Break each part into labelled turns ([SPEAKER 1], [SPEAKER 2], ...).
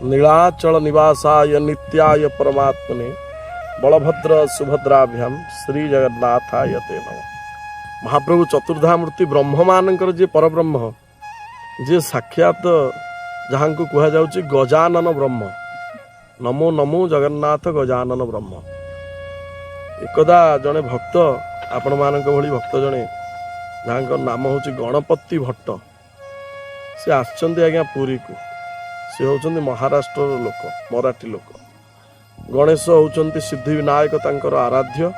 [SPEAKER 1] नीलाचल निवासाय नित्याय परमात्मने बलभद्र सुभद्राभ्याम श्री जगन्नाथाय ते नमः। महाप्रभु चतुर्धा मूर्ति ब्रह्म मानकर जे परब्रह्म जे साक्षात जहाँ को कह जाउची गजानन ब्रह्म। नमो नमो जगन्नाथ गजानन ब्रह्म। एकदा जड़े भक्त आपण मान भली भक्त जड़े जहाँ नाम हूँ गणपति भट्ट से आसचंदी आज्ञा पुरी को से होचंदी महाराष्ट्र लोक मराठी लोक। गणेश होचंदी सिद्धि विनायक तांकर आराध्य।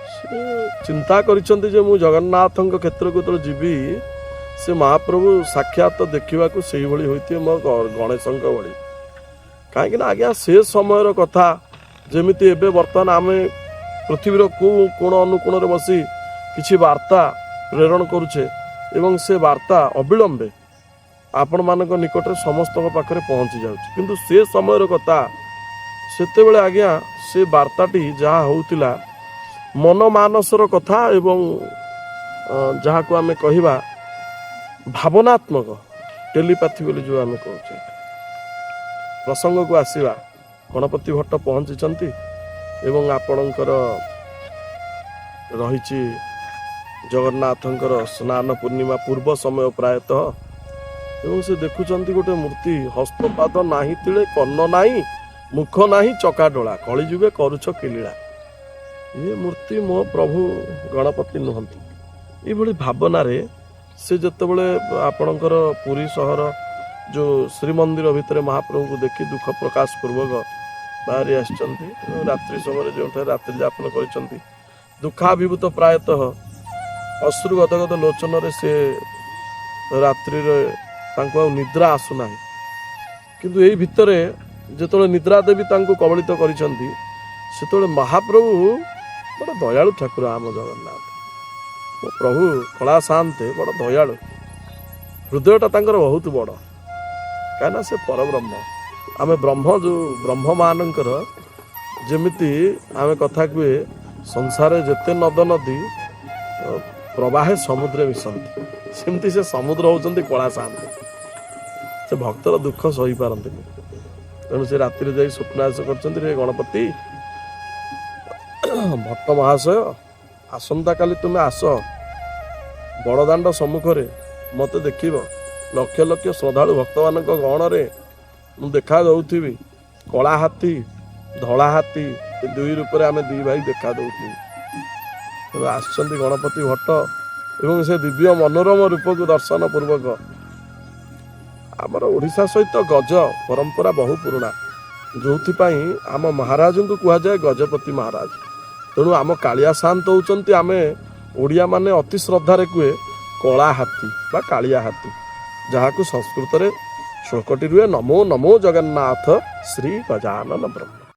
[SPEAKER 1] से चिंता करिसंती जे मु जगन्नाथ क्षेत्र को तो जीवी से महाप्रभु साक्षात देखा से होती मो गणेश भली कहीं आज्ञा से समय कथा जमीती एबे वर्तमान आम पृथ्वीर को कोण अनुकोण बसी किसी वार्ता प्रेरण करुचे एवं से वार्ता अविलंबे आपण मानक निकट समस्त पाखे पहुँची जाउची। किंतु से समय कथा सेतेबेले आज्ञा से वार्ताटी जहाँ होउतिला मन मानसर कथा एवं जहाँ को आमे कहिबा भावनात्मक टेलीपैथी बोली जो आमे कहूचे प्रसंग को आसीबा गणपति भट्ट पहुँची एवं आपणकर रही जगन्नाथंकर स्नान पूर्णिमा पूर्व समय प्रायतः एवं से देखुचंती गोटे मूर्ति हस्तपाद नाही तिले कर्ण नाही मुख नाही चका डोला कलिजुगे करुछ किलीला। ये मूर्ति मो प्रभु गणपति नुहंती ये भावना रे से जतबले आपणकर पुरी सहर जो श्रीमंदिर भितर महाप्रभु को देखी दुख प्रकाश पूर्वक बाहरी आसचंती रात्रि समय जो रात्रि यापन करिसंती दुखाभिभूत प्रायतः अश्रु गदगद लोचन रे से रात्रि निद्रा आसुना किंतु यही भितर जिते निद्रा देवी कबलित करिसंती सेतबेले महाप्रभु बड़ा दयालु ठाकुर आम जगन्नाथ मो प्रभु कला शांते बड़ा दयालु हृदयटा तांकर बहुत बड़ कहीं से परब्रह्म आम ब्रह्म जो ब्रह्म मानकर जमिति आम कथा कहे संसार जिते नद नदी प्रवाहे समुद्र मिशंती सेमती से समुद्र होचंती कला शांति से भक्तर दुख सही पारती तेणु से रात्रि जाई स्वप्नाश करचंती रे गणपति भट्ट महाशय आसंता काली तुमे आस बड़दाण्ड सम्मुख मत देख लक्ष लक्ष श्रद्धालु भक्त मान गहण मु देखा दौथी कला हाथी धला हाथी दुई रूप आम दी भाई देखा दौथी आसचंदी गणपति भट्ट एवं से दिव्य मनोरम रूप को दर्शन पूर्वक आमर ओडिशा सहित गज परंपरा बहु पुराणा जो आम महाराज को कह जाए गजपति महाराज। तेणु आम कालिया शांत होचंती आमे ओडिया माने अति श्रद्धारे कहे कला हाथी बा कालिया हाथी जहाँ को संस्कृत रे श्लोकटी रुहे नमो नमो जगन्नाथ श्री गजानन ब्रह्म।